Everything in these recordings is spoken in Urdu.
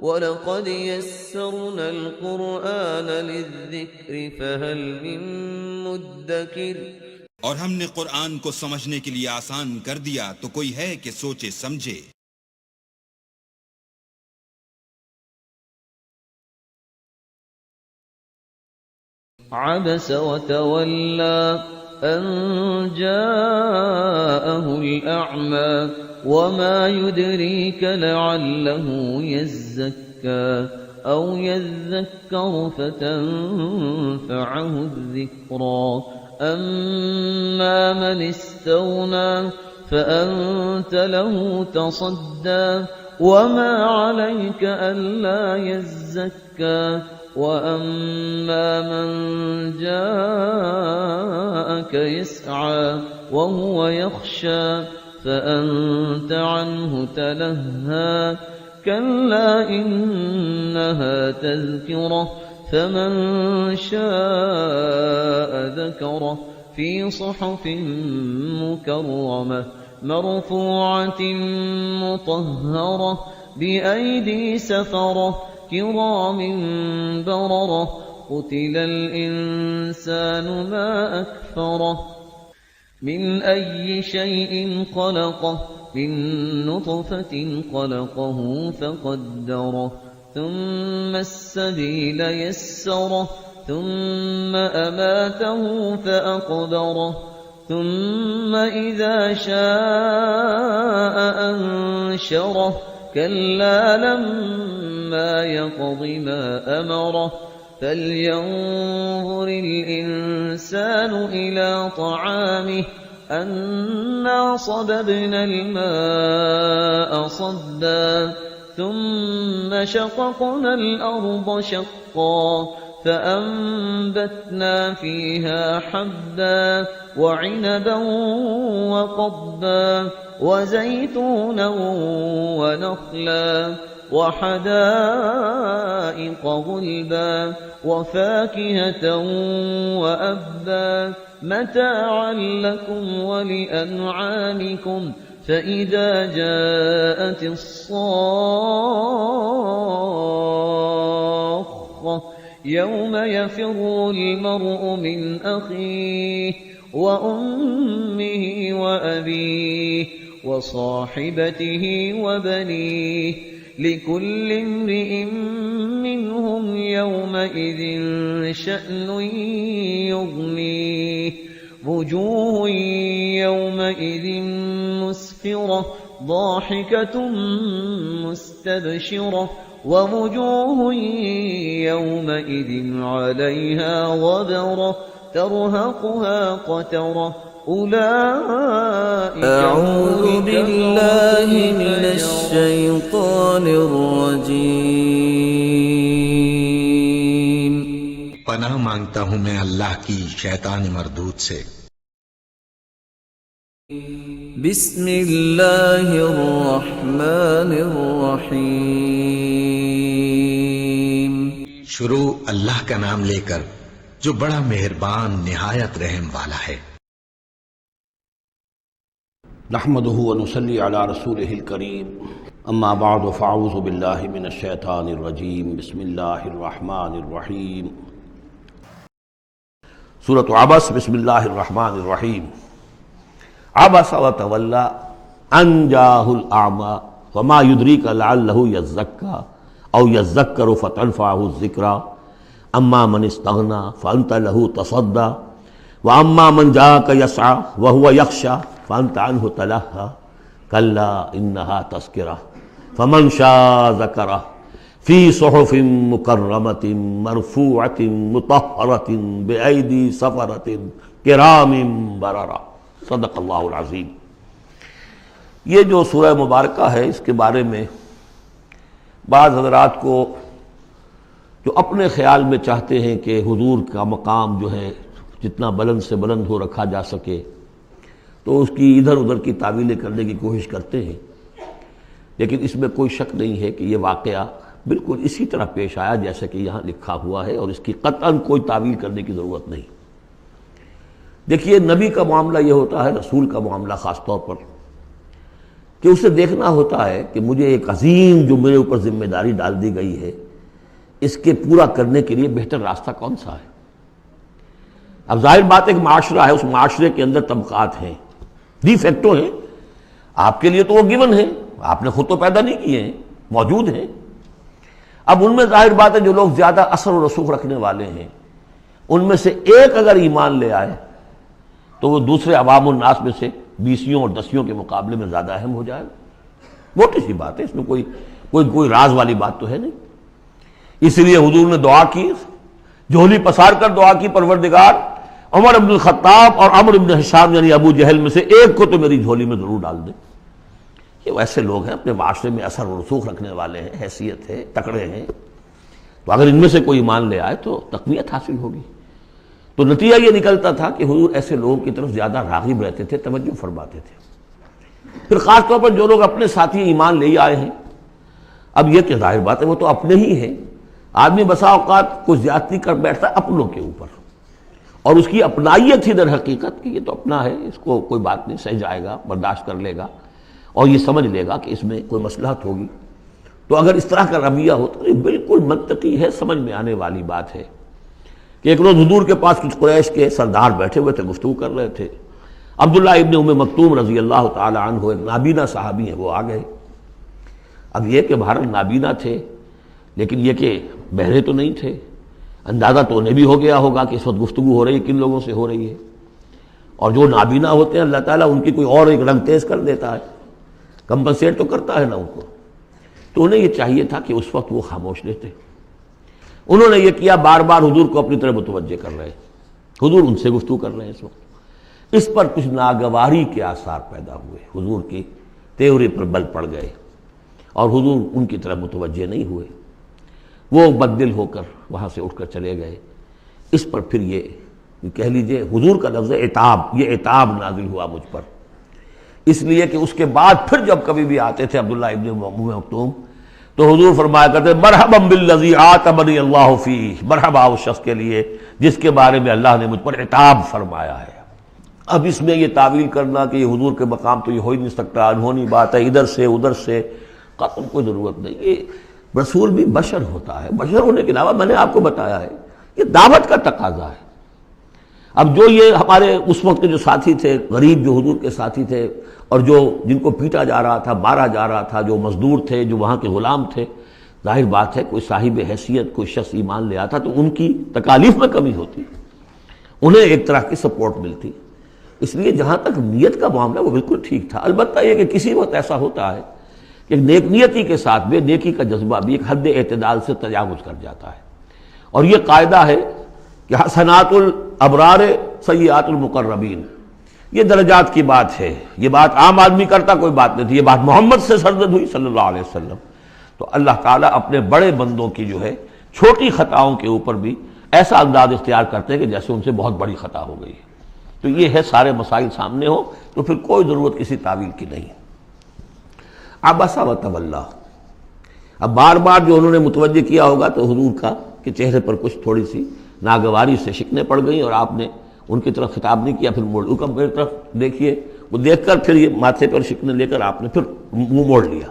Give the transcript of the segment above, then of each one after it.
وَلَقَدْ يَسَّرْنَا الْقُرْآنَ لِلذِّكْرِ فَهَلْ مِن مُّدَّكِرٍ، اور ہم نے قرآن کو سمجھنے کے لیے آسان کر دیا تو کوئی ہے کہ سوچے سمجھے۔ عَبَسَ وَتَوَلَّى أَن جَاءَهُ الْأَعْمَى وَمَا يُدْرِيكَ لَعَلَّهُ يَزَّكَّىٰ أَوْ يَذَّكَّرُ فَتَنفَعَهُ الذِّكْرَىٰ أَمَّا مَنِ اسْتَغْنَىٰ فَأَنتَ لَهُ تَصَدَّىٰ وَمَا عَلَيْكَ أَلَّا يَزَّكَّىٰ وَأَمَّا مَن جَاءَكَ يَسْعَىٰ وَهُوَ يَخْشَىٰ فَأَنتَ عَنْهُ تَلَهَّىٰ كَلَّا إِنَّهَا تَذْكِرَةٌ فَمَن شَاءَ ذَكَرَهُ فِي صُحُفٍ مُّكَرَّمَةٍ مَّرْفُوعَةٍ مُّطَهَّرَةٍ بِأَيْدِي سَفَرَةٍ كِرَامٍ بَرَرَةٍ قُتِلَ الْإِنسَانُ مَا أَكْفَرَهُ مِنْ أَيِّ شَيْءٍ خَلَقَهُ مِن نُّطْفَةٍ خَلَقَهُ فَقَدَّرَهُ ثُمَّ السَّبِيلَ يَسَّرَهُ ثُمَّ أَمَاتَهُ فَأَقْبَرَهُ ثُمَّ إِذَا شَاءَ أَنشَرَهُ كَلَّا لَمَّا يَقْضِ مَا أَمَرَهُ فَلْيَنظُرِ الْإِنسَانُ إِلَىٰ طَعَامِهِ أَنَّا صَبَبْنَا الْمَاءَ صَبًّا ثُمَّ شَقَقْنَا الْأَرْضَ شَقًّا فَأَنبَتْنَا فِيهَا حَبًّا وَعِنَبًا وَقَضْبًا وَزَيْتُونًا وَنَخْلًا وَحَدَائِقَ غُلْبًا وَفَاكِهَةً وَأَبًّا مَّتَاعًا لَّكُمْ وَلِأَنْعَامِكُمْ فَإِذَا جَاءَتِ الصَّاخَّةُ يَوْمَ يَفِرُّ الْمَرْءُ مِنْ أَخِيهِ وَأُمِّهِ وَأَبِيهِ وَصَاحِبَتِهِ وَبَنِيهِ لِكُلِّ امْرِئٍ مِّنْهُمْ يَوْمَئِذٍ شَأْنٌ يُغْنِيهِ وُجُوهٌ يَوْمَئِذٍ مُّسْفِرَةٌ ضَاحِكَةٌ مُّسْتَبْشِرَةٌ وَوُجُوهٌ يَوْمَئِذٍ عَلَيْهَا غَبَرَةٌ تَرْهَقُهَا قَتَرَةٌ أعوذ بالله من الشيطان الرجيم پناہ مانگتا ہوں میں اللہ کی شیطان مردود سے۔ بسم اللہ الرحمن الرحیم شروع اللہ کا نام لے کر جو بڑا مہربان نہایت رحم والا ہے۔ نحمده ونصلي على رسوله الكريم اما بعد فاعوذ بالله من الشيطان الرجيم بسم الله الرحمن الرحيم سورة عبس بسم الله الرحمن الرحيم عبس وتولى ان جاءه الأعمى وما يدريك لعله يزكى او يذكر فتنفعه الذكرى اما من استغنى فانت له تصدى واما من جاءك يسعى وهو يخشى فأنت عنه تلهى كلا إنها تذكرة فمن شاء ذكره في صحف مكرمة مرفوعة مطهرة بأيدي سفرة كرام بررة صدق اللہ العظیم۔ یہ جو سورہ مبارکہ ہے اس کے بارے میں بعض حضرات کو جو اپنے خیال میں چاہتے ہیں کہ حضور کا مقام جو ہے جتنا بلند سے بلند ہو رکھا جا سکے تو اس کی ادھر ادھر کی تعویلیں کرنے کی کوشش کرتے ہیں، لیکن اس میں کوئی شک نہیں ہے کہ یہ واقعہ بالکل اسی طرح پیش آیا جیسا کہ یہاں لکھا ہوا ہے، اور اس کی قطعاً کوئی تعویل کرنے کی ضرورت نہیں۔ دیکھیے نبی کا معاملہ یہ ہوتا ہے، رسول کا معاملہ خاص طور پر، کہ اسے دیکھنا ہوتا ہے کہ مجھے ایک عظیم جو میرے اوپر ذمہ داری ڈال دی گئی ہے اس کے پورا کرنے کے لیے بہتر راستہ کون سا ہے۔ اب ظاہر بات ہے کہ معاشرہ ہے، اس معاشرے کے اندر طبقات ہیں، ڈی فیکٹو ہیں، آپ کے لیے تو وہ گیون ہیں، آپ نے خود تو پیدا نہیں کیے ہیں، موجود ہیں۔ اب ان میں ظاہر بات ہے جو لوگ زیادہ اثر و رسوخ رکھنے والے ہیں ان میں سے ایک اگر ایمان لے آئے تو وہ دوسرے عوام الناس میں سے 20 اور 10 کے مقابلے میں زیادہ اہم ہو جائے گا۔ موٹی سی بات ہے، اس میں کوئی راز والی بات تو ہے نہیں۔ اس لیے حضور نے دعا کی، جھولی پسار کر دعا کی، پروردگار عمر ابن الخطاب اور عمرو ابن ہشام یعنی ابو جہل میں سے ایک کو تو میری جھولی میں ضرور ڈال دے۔ یہ ویسے لوگ ہیں اپنے معاشرے میں اثر و رسوخ رکھنے والے ہیں، حیثیت ہے، تکڑے ہیں، تو اگر ان میں سے کوئی ایمان لے آئے تو تقویت حاصل ہوگی۔ تو نتیجہ یہ نکلتا تھا کہ حضور ایسے لوگوں کی طرف زیادہ راغب رہتے تھے، توجہ فرماتے تھے۔ پھر خاص طور پر جو لوگ اپنے ساتھی ایمان لے آئے ہیں، اب یہ کہ ظاہر بات ہے وہ تو اپنے ہی ہیں، آدمی بسا اوقات کچھ زیادتی کر بیٹھتا ہے اپنوں کے اوپر، اور اس کی اپنائیت ہی در حقیقت کہ یہ تو اپنا ہے، اس کو کوئی بات نہیں، سہ جائے گا، برداشت کر لے گا اور یہ سمجھ لے گا کہ اس میں کوئی مصلحت ہوگی۔ تو اگر اس طرح کا رویہ ہوتا تو یہ بالکل منطقی ہے، سمجھ میں آنے والی بات ہے کہ ایک روز حضور کے پاس کچھ قریش کے سردار بیٹھے ہوئے تھے، گفتگو کر رہے تھے۔ عبداللہ ابن ام مکتوم رضی اللہ تعالی عنہ ایک نابینا صحابی ہیں، وہ آ گئے۔ اب یہ کہ بہرحال نابینا تھے، لیکن یہ کہ بہرے تو نہیں تھے، اندازہ تو انہیں بھی ہو گیا ہوگا کہ اس وقت گفتگو ہو رہی ہے، کن لوگوں سے ہو رہی ہے۔ اور جو نابینا ہوتے ہیں اللہ تعالیٰ ان کی کوئی اور ایک رنگ تیز کر دیتا ہے، کمپنسیٹ تو کرتا ہے نا ان کو۔ تو انہیں یہ چاہیے تھا کہ اس وقت وہ خاموش رہتے۔ انہوں نے یہ کیا، بار بار حضور کو اپنی طرف متوجہ کر رہے ہیں، حضور ان سے گفتگو کر رہے ہیں اس وقت۔ اس پر کچھ ناگواری کے آثار پیدا ہوئے، حضور کی تیوری پر بل پڑ گئے اور حضور ان کی طرف متوجہ نہیں ہوئے۔ وہ بددل ہو کر وہاں سے اٹھ کر چلے گئے۔ اس پر پھر یہ کہہ لیجئے حضور کا لفظ عتاب، یہ عتاب نازل ہوا مجھ پر، اس لیے کہ اس کے بعد پھر جب کبھی بھی آتے تھے عبداللہ ابن ام مکتوم تو حضور فرمایا کرتے مرحبا بالذی عاتبنی اللہ فیہ، مرحبا اس شخص کے لیے جس کے بارے میں اللہ نے مجھ پر عتاب فرمایا ہے۔ اب اس میں یہ تعویل کرنا کہ یہ حضور کے مقام تو یہ ہو ہی نہیں سکتا، انہونی بات ہے، ادھر سے ادھر سے، قطعاً کوئی ضرورت نہیں۔ یہ رسول بھی بشر ہوتا ہے، بشر ہونے کے علاوہ میں نے آپ کو بتایا ہے یہ دعوت کا تقاضا ہے۔ اب جو یہ ہمارے اس وقت کے جو ساتھی تھے، غریب جو حضور کے ساتھی تھے، اور جو جن کو پیٹا جا رہا تھا، مارا جا رہا تھا، جو مزدور تھے، جو وہاں کے غلام تھے، ظاہر بات ہے کوئی صاحب حیثیت کوئی شخص ایمان لے آتا تو ان کی تکالیف میں کمی ہوتی، انہیں ایک طرح کی سپورٹ ملتی۔ اس لیے جہاں تک نیت کا معاملہ وہ بالکل ٹھیک تھا۔ البتہ یہ کہ کسی وقت ایسا ہوتا ہے کہ نیک نیتی کے ساتھ بے نیکی کا جذبہ بھی ایک حد اعتدال سے تجاوز کر جاتا ہے، اور یہ قاعدہ ہے کہ حسنات الابرار سیئات المقربین، یہ درجات کی بات ہے، یہ بات عام آدمی کرتا کوئی بات نہیں تھی، یہ بات محمد سے سرزد ہوئی صلی اللہ علیہ وسلم۔ تو اللہ تعالیٰ اپنے بڑے بندوں کی جو ہے چھوٹی خطاؤں کے اوپر بھی ایسا انداز اختیار کرتے ہیں کہ جیسے ان سے بہت بڑی خطا ہو گئی ہے۔ تو یہ ہے سارے مسائل سامنے ہو تو پھر کوئی ضرورت کسی تعویل کی نہیں۔ عبس و تولی، اب بار بار جو انہوں نے متوجہ کیا ہوگا تو حضور کا کہ چہرے پر کچھ تھوڑی سی ناگواری سے شکنیں پڑ گئیں، اور آپ نے ان کی طرف خطاب نہیں کیا، پھر موڑ میری طرف دیکھیے، وہ دیکھ کر پھر یہ ماتھے پر شکنیں لے کر آپ نے پھر منہ موڑ لیا۔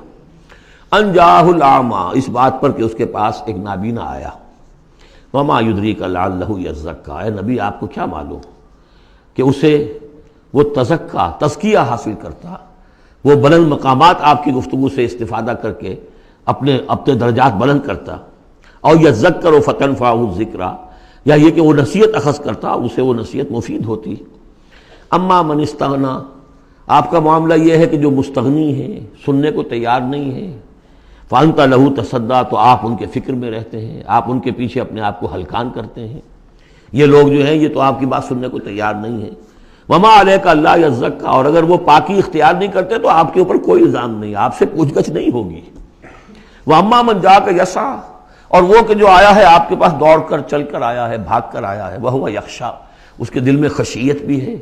ان جاہ الاعمی، اس بات پر کہ اس کے پاس ایک نابینا آیا۔ وما یدریک لعلہ یزکیٰ، اے نبی آپ کو کیا معلوم کہ اسے وہ تزکیہ حاصل کرتا، وہ بلند مقامات آپ کی گفتگو سے استفادہ کر کے اپنے درجات بلند کرتا، اور یذکر فتنفعہ الذکریٰ، یا یہ کہ وہ نصیحت اخذ کرتا، اسے وہ نصیحت مفید ہوتی۔ اما من استغنی، آپ کا معاملہ یہ ہے کہ جو مستغنی ہے، سننے کو تیار نہیں ہے، فانت لہ تصدیٰ، تو آپ ان کے فکر میں رہتے ہیں، آپ ان کے پیچھے اپنے آپ کو ہلکان کرتے ہیں۔ یہ لوگ جو ہیں یہ تو آپ کی بات سننے کو تیار نہیں ہے۔ وما علیک الا یزکیٰ، اور اگر وہ پاکی اختیار نہیں کرتے تو آپ کے اوپر کوئی الزام نہیں، آپ سے پوچھ گچھ نہیں ہوگی۔ واما من جاءک یسعیٰ، اور وہ کہ جو آیا ہے آپ کے پاس دوڑ کر چل کر آیا ہے، بھاگ کر آیا ہے، وہو یخشیٰ، اس کے دل میں خشیت بھی ہے،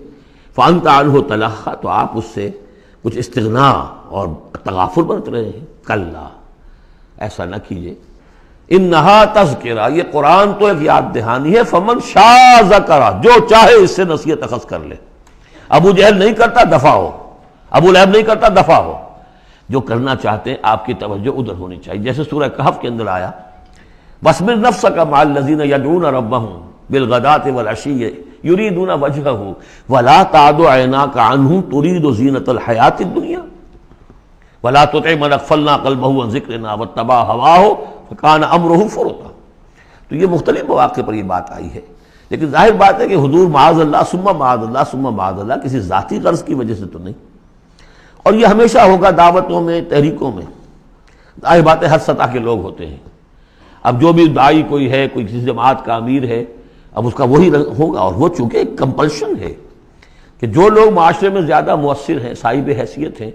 فانت عنہ تلہیٰ، تو آپ اس سے کچھ استغنا اور تغافل برت رہے ہیں۔ کلا، ایسا نہ کیجیے، انہا تذکرہ، یہ قرآن تو ایک یاد دہانی ہے، فمن شاء ذکرہ، جو چاہے اس سے نصیحت اخذ کر لے۔ ابو جہل نہیں کرتا، دفع ہو، ابو لہب نہیں کرتا، دفع ہو، جو کرنا چاہتے ہیں آپ کی توجہ ادھر ہونی چاہیے. جیسے سورہ کہف کے اندر آیا وَاصْبِرْ نَفْسَكَ مَعَ الَّذِينَ يَدْعُونَ رَبَّهُمْ بِالْغَدَاةِ وَالْعَشِيِّ يُرِيدُونَ وَجْهَهُ وَلَا تَعْدُ عَيْنَاكَ عَنْهُمْ تُرِيدُ زِينَةَ الْحَيَاةِ الدُّنْيَا وَلَا تُطِعْ مَنْ أَغْفَلْنَا قَلْبَهُ عَنْ ذِكْرِنَا وَاتَّبَعَ هَوَاهُ فَكَانَ أَمْرُهُ فُرُطًا. تو یہ مختلف مواقع پر یہ بات آئی ہے، لیکن ظاہر بات ہے کہ حضور معاذ اللہ ثم معاذ اللہ ثم معاذ اللہ کسی ذاتی غرض کی وجہ سے تو نہیں، اور یہ ہمیشہ ہوگا دعوتوں میں، تحریکوں میں. ظاہر بات ہے ہر سطح کے لوگ ہوتے ہیں. اب جو بھی داعی کوئی ہے، کوئی کسی جماعت کا امیر ہے، اب اس کا وہی ہوگا. اور وہ چونکہ ایک کمپلشن ہے کہ جو لوگ معاشرے میں زیادہ مؤثر ہیں، صاحب حیثیت ہیں،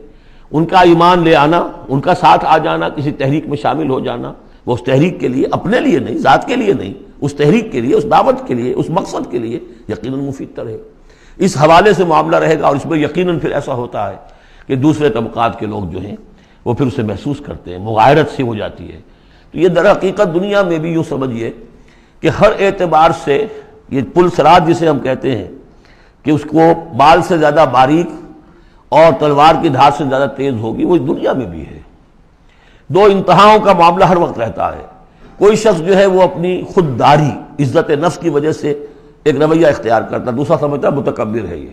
ان کا ایمان لے آنا، ان کا ساتھ آ جانا، کسی تحریک میں شامل ہو جانا، وہ اس تحریک کے لیے، اپنے لیے نہیں، ذات کے لیے نہیں، اس تحریک کے لیے، اس دعوت کے لیے، اس مقصد کے لیے یقیناً مفید تر ہے. اس حوالے سے معاملہ رہے گا. اور اس میں یقیناً پھر ایسا ہوتا ہے کہ دوسرے طبقات کے لوگ جو ہیں وہ پھر اسے محسوس کرتے ہیں، مغایرت سی ہو جاتی ہے. تو یہ در حقیقت دنیا میں بھی یوں سمجھیے کہ ہر اعتبار سے یہ پل صراط جسے ہم کہتے ہیں کہ اس کو بال سے زیادہ باریک اور تلوار کی دھار سے زیادہ تیز ہوگی، وہ دنیا میں بھی ہے. دو انتہاؤں کا معاملہ ہر وقت رہتا ہے. کوئی شخص جو ہے وہ اپنی خودداری، عزت نفس کی وجہ سے ایک رویہ اختیار کرتا، دوسرا سمجھتا ہے متکبر ہے. یہ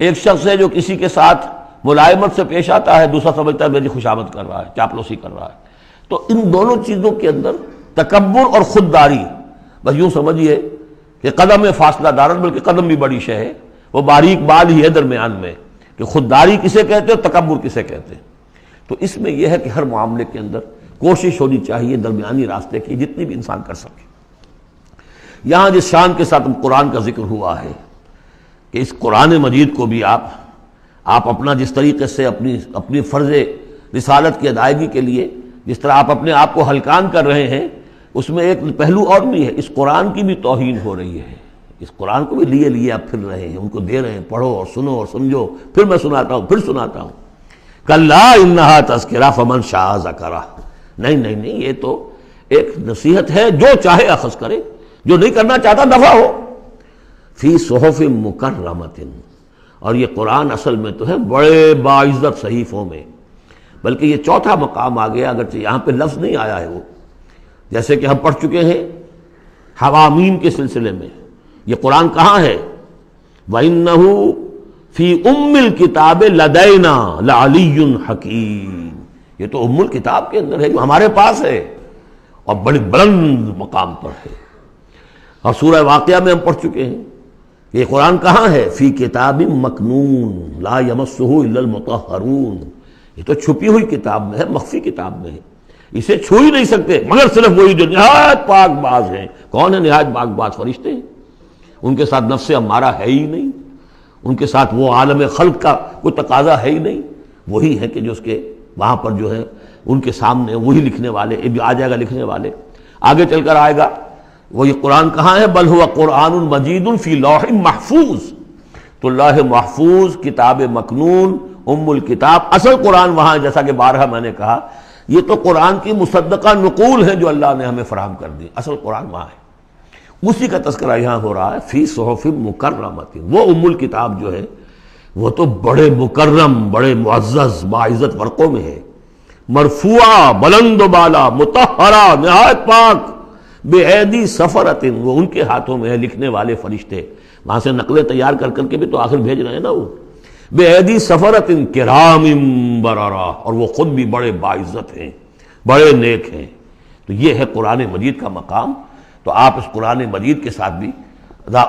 ایک شخص ہے جو کسی کے ساتھ ملائمت سے پیش آتا ہے، دوسرا سمجھتا ہے میری خوشامد کر رہا ہے، چاپلوسی کر رہا ہے. تو ان دونوں چیزوں کے اندر تکبر اور خودداری، بس یوں سمجھیے کہ قدم میں فاصلہ دارن، بلکہ قدم بھی بڑی شے ہے، وہ باریک بال ہی ہے درمیان میں کہ خودداری کسے کہتے ہیں، تکبر کسے کہتے ہیں. تو اس میں یہ ہے کہ ہر معاملے کے اندر کوشش ہونی چاہیے درمیانی راستے کی جتنی بھی انسان کر سکے. یہاں جس شان کے ساتھ قرآن کا ذکر ہوا ہے کہ اس قرآن مجید کو بھی آپ اپنا جس طریقے سے اپنی فرض رسالت کی ادائیگی کے لیے جس طرح آپ اپنے آپ کو ہلکان کر رہے ہیں، اس میں ایک پہلو اور بھی ہے. اس قرآن کی بھی توہین ہو رہی ہے. اس قرآن کو بھی لیے آپ پھر رہے ہیں، ان کو دے رہے ہیں، پڑھو اور سنو اور سمجھو، پھر میں سناتا ہوں، پھر سناتا ہوں. کلا انہا تذکرہ فمن شاء ذکرہ. نہیں، یہ تو ایک نصیحت ہے، جو چاہے اخذ کرے، جو نہیں کرنا چاہتا دفع ہو. فی صحف مکرمۃ. اور یہ قرآن اصل میں تو ہے بڑے باعزت صحیفوں میں، بلکہ یہ چوتھا مقام آ گیا، اگرچہ یہاں پہ لفظ نہیں آیا ہے وہ، جیسے کہ ہم پڑھ چکے ہیں حوامیم کے سلسلے میں. یہ قرآن کہاں ہے؟ وَإِنَّهُ فِي أُمِّ الْكِتَابِ لَدَيْنَا لَعَلِيٌّ حَكِيمٌ. یہ تو ام الکتاب کے اندر ہے، جو ہمارے پاس ہے اور بڑی بلند مقام پر ہے. اور سورہ واقعہ میں ہم پڑھ چکے ہیں یہ قرآن کہاں ہے؟ فی کتاب مکنون لا یمسہ الا المطہرون. یہ تو چھپی ہوئی کتاب میں ہے، مخفی کتاب میں ہے، اسے چھو ہی نہیں سکتے مگر صرف وہی جو نہایت پاک باز ہیں. کون ہے نہایت پاک باز؟ فرشتے ہیں. ان کے ساتھ نفس امارہ ہے ہی نہیں، ان کے ساتھ وہ عالم خلق کا کوئی تقاضا ہے ہی نہیں. وہی ہے کہ جو اس کے وہاں پر جو ہے ان کے سامنے وہی لکھنے والے، آ جائے گا لکھنے والے، آگے چل کر آئے گا. وہ یہ قرآن کہاں ہے؟ بل ہوا قرآن مجید فی لوح محفوظ. تو لوح محفوظ، کتاب مکنون، ام الکتاب، اصل قرآن وہاں ہے. جیسا کہ بارہا میں نے کہا، یہ تو قرآن کی مصدقہ نقول ہے جو اللہ نے ہمیں فراہم کر دی. اصل قرآن وہاں ہے، اسی کا تذکرہ یہاں ہو رہا ہے. فی صحف مکرمۃ. وہ ام الکتاب جو ہے وہ تو بڑے مکرم، بڑے معزز باعزت ورقوں میں ہے. مرفوعہ، بلند و بالا، مطہرہ، نہایت پاک، بے ایدی سفرۃ. وہ ان کے ہاتھوں میں ہے، لکھنے والے فرشتے. وہاں سے نقلیں تیار کر کے بھی تو آخر بھیج رہے ہیں نا وہ. بے ایدی سفرۃ کرام بررہ. اور وہ خود بھی بڑے باعزت ہیں، بڑے نیک ہیں. تو یہ ہے قرآن مجید کا مقام. تو آپ اس قرآن مجید کے ساتھ بھی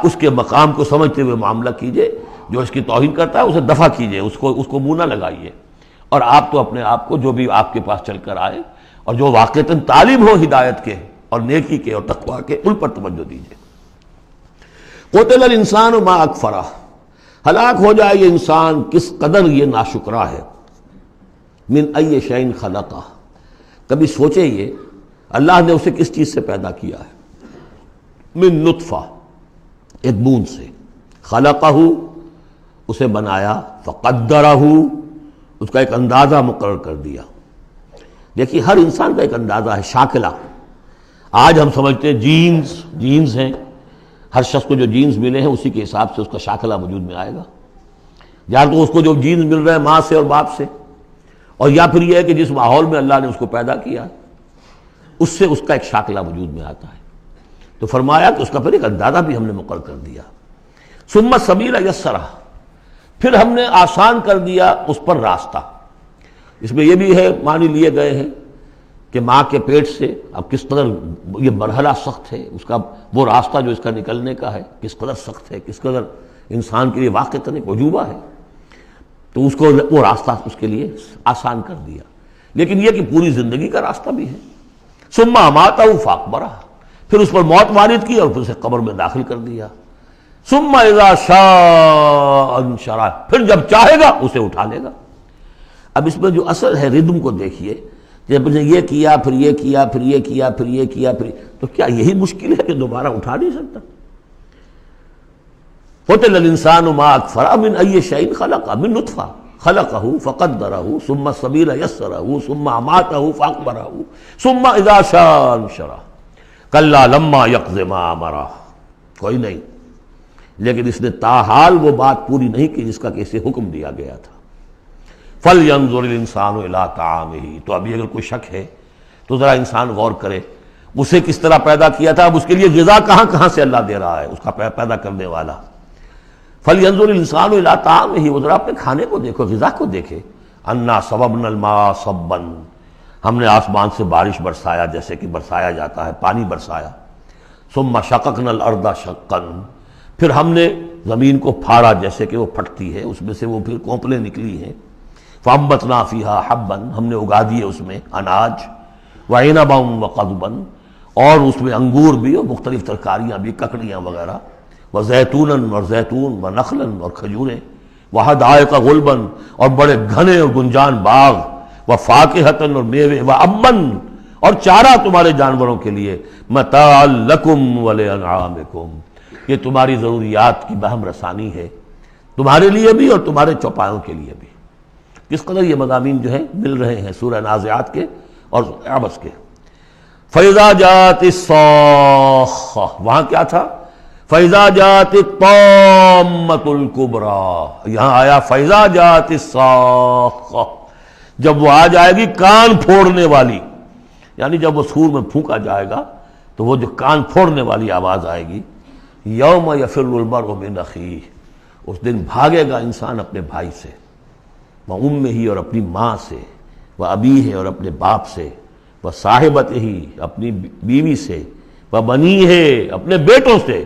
اس کے مقام کو سمجھتے ہوئے معاملہ کیجئے. جو اس کی توہین کرتا ہے اسے دفع کیجئے، اس کو منہ نہ لگائیے. اور آپ تو اپنے آپ کو جو بھی آپ کے پاس چل کر آئے اور جو واقعتاً تعلیم ہو ہدایت کے اور نیکی کے اور تقوی کے، ان پر توجہ دیجئے. قتل الانسان ما اکفرہ. ہلاک ہو جائے یہ انسان، کس قدر یہ ناشکرا ہے. من ای شیء خلقہ. کبھی سوچے یہ اللہ نے اسے کس چیز سے پیدا کیا ہے. من نطفہ، ایک بوند سے. خلقہ، اسے بنایا. فقدرہ، اس کا ایک اندازہ مقرر کر دیا. دیکھیے ہر انسان کا ایک اندازہ ہے، شاکلہ. آج ہم سمجھتے ہیں جینز ہیں، ہر شخص کو جو جینز ملے ہیں اسی کے حساب سے اس کا شاکلہ وجود میں آئے گا. یا تو اس کو جو جینز مل رہے ہیں ماں سے اور باپ سے، اور یا پھر یہ ہے کہ جس ماحول میں اللہ نے اس کو پیدا کیا اس سے اس کا ایک شاکلہ وجود میں آتا ہے. تو فرمایا کہ اس کا پھر ایک اندازہ بھی ہم نے مقرر کر دیا. ثم السبیل یسرہ، پھر ہم نے آسان کر دیا اس پر راستہ. اس میں یہ بھی ہے معنی لیے گئے ہیں کہ ماں کے پیٹ سے اب کس قدر یہ مرحلہ سخت ہے، اس کا وہ راستہ جو اس کا نکلنے کا ہے کس قدر سخت ہے، کس قدر انسان کے لیے واقعتاً ایک عجوبہ ہے. تو اس کو وہ راستہ اس کے لیے آسان کر دیا. لیکن یہ کہ پوری زندگی کا راستہ بھی ہے. ثم اماتہ فاقبرہ، پھر اس پر موت وارد کی اور پھر اسے قبر میں داخل کر دیا. ثم اذا شاء انشرہ، پھر جب چاہے گا اسے اٹھا لے گا. اب اس میں جو اثر ہے ردم کو دیکھیے، جب نے یہ کیا پھر یہ کیا پھر یہ کیا پھر یہ کیا پھر، تو کیا یہی مشکل ہے کہ دوبارہ اٹھا نہیں سکتا؟ قتل الانسان ما اکفرہ من ای شیء خلقہ من نطفہ خلقہ فقدرہ ثم السبیل یسرہ ثم اماتہ فاقبرہ ثم اذا شاء انشرہ کلا لما یقض ما امرہ. کوئی نہیں، لیکن اس نے تاحال وہ بات پوری نہیں کی جس کا کہ اسے حکم دیا گیا تھا. فَلْيَنظُرِ الْإِنسَانُ إِلَىٰ طَعَامِهِ، تو ابھی اگر کوئی شک ہے تو ذرا انسان غور کرے اسے کس طرح پیدا کیا تھا، اب اس کے لیے غذا کہاں کہاں سے اللہ دے رہا ہے، اس کا پیدا کرنے والا. فَلْيَنظُرِ الْإِنسَانُ إِلَىٰ طَعَامِهِ، وہ ذرا اپنے کھانے کو دیکھو، غذا کو دیکھے. أَنَّا صَبَبْنَا الْمَاءَ صَبًّا، ہم نے آسمان سے بارش برسایا جیسے کہ برسایا جاتا ہے، پانی برسایا. ثُمَّ شَقَقْنَا الْأَرْضَ شَقًّا، پھر ہم نے زمین کو پھاڑا جیسے کہ وہ پھٹتی ہے، اس میں سے وہ پھر کونپلیں نکلی ہیں. فَأَنبَتْنَا فِيهَا حَبًّا، ہم نے اگا دیے اس میں اناج. وَعِنَبًا وَقَضْبًا، اور اس میں انگور بھی اور مختلف ترکاریاں بھی، ککڑیاں وغیرہ. وَزَيْتُونًا، اور زیتون، وَنَخْلًا، اور کھجوریں. وَحَدَائِقَ غُلْبًا، اور بڑے گھنے اور گنجان باغ. وَفَاكِهَةً، اور میوے. وَأَبًّا، اور چارہ تمہارے جانوروں کے لیے. مَتَاعًا لَكُمْ وَلِأَنْعَامِكُمْ، یہ تمہاری ضروریات کی بہم رسانی ہے، تمہارے لیے بھی اور تمہارے چوپایوں کے لیے بھی. کس قدر یہ مضامین جو ہیں مل رہے ہیں سورہ نازعات کے اور عبس کے. فَإِذَا جَاءَتِ الصَّاخَّةُ، وہاں کیا تھا؟ فَإِذَا جَاءَتِ الطَّامَّةُ الْكُبْرَىٰ، یہاں آیا فَإِذَا جَاءَتِ الصَّاخَّةُ، جب وہ آ جائے گی کان پھوڑنے والی، یعنی جب وہ سور میں پھونکا جائے گا تو وہ جو کان پھوڑنے والی آواز آئے گی. یوم یفر المرء من اخیہ، اس دن بھاگے گا انسان اپنے بھائی سے. وَأُمِّهِ، اور اپنی ماں سے. وَأَبِيهِ، اور اپنے باپ سے. وَصَاحِبَتِهِ، اپنی بیوی سے. وَبَنِيهِ، اپنے بیٹوں سے.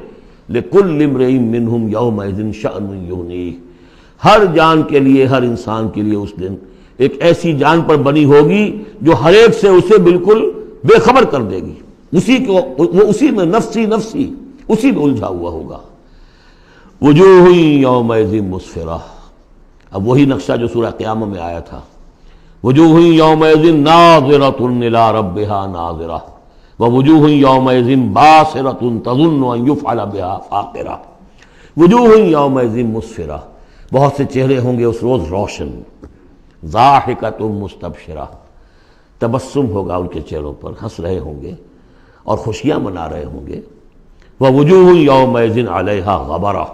لِكُلِّ امْرِئٍ مِّنْهُمْ يَوْمَئِذٍ شَأْنٌ يُغْنِيهِ، ہر جان کے لیے، ہر انسان کے لیے اس دن ایک ایسی جان پر بنی ہوگی جو ہر ایک سے اسے بالکل بے خبر کر دے گی، اسی کو وہ اسی میں نفسی نفسی اسی میں الجھا ہوا ہوگا. وجوہ یومئذ مسفرہ، اب وہی نقشہ جو سورہ قیامہ میں آیا تھا. وجوہ یومئذ ناظرۃ الی ربها ناظرہ، ووجوہ یومئذ باسرۃ تظن ان یفعل بها فاقرہ. وجوہ یومئذ مسفرہ، بہت سے چہرے ہوں گے اس روز روشن. ضاحکۃ مستبشرہ، تبسم ہوگا ان کے چہروں پر، ہنس رہے ہوں گے اور خوشیاں منا رہے ہوں گے. ووجوہ یومئذ علیہا غبرہ،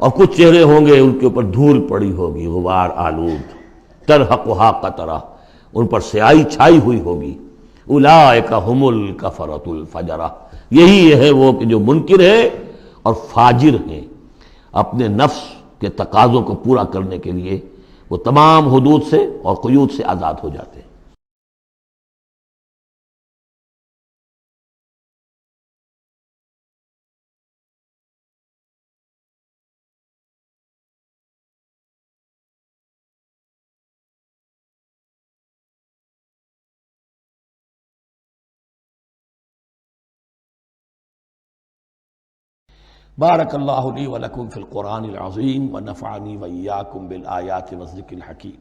اور کچھ چہرے ہوں گے ان کے اوپر دھول پڑی ہوگی، غبار آلود. ترہقھا قطرہ، ان پر سیاہی چھائی ہوئی ہوگی. اولئک ھم الکفرۃ الفجرہ، یہی ہے وہ کہ جو منکر ہے اور فاجر ہیں، اپنے نفس کے تقاضوں کو پورا کرنے کے لیے وہ تمام حدود سے اور قیود سے آزاد ہو جاتے ہیں. بارک اللہ لی ولکم فی القرآن العظیم ونفعنی وإیاکم بالآیات والذکر الحکیم.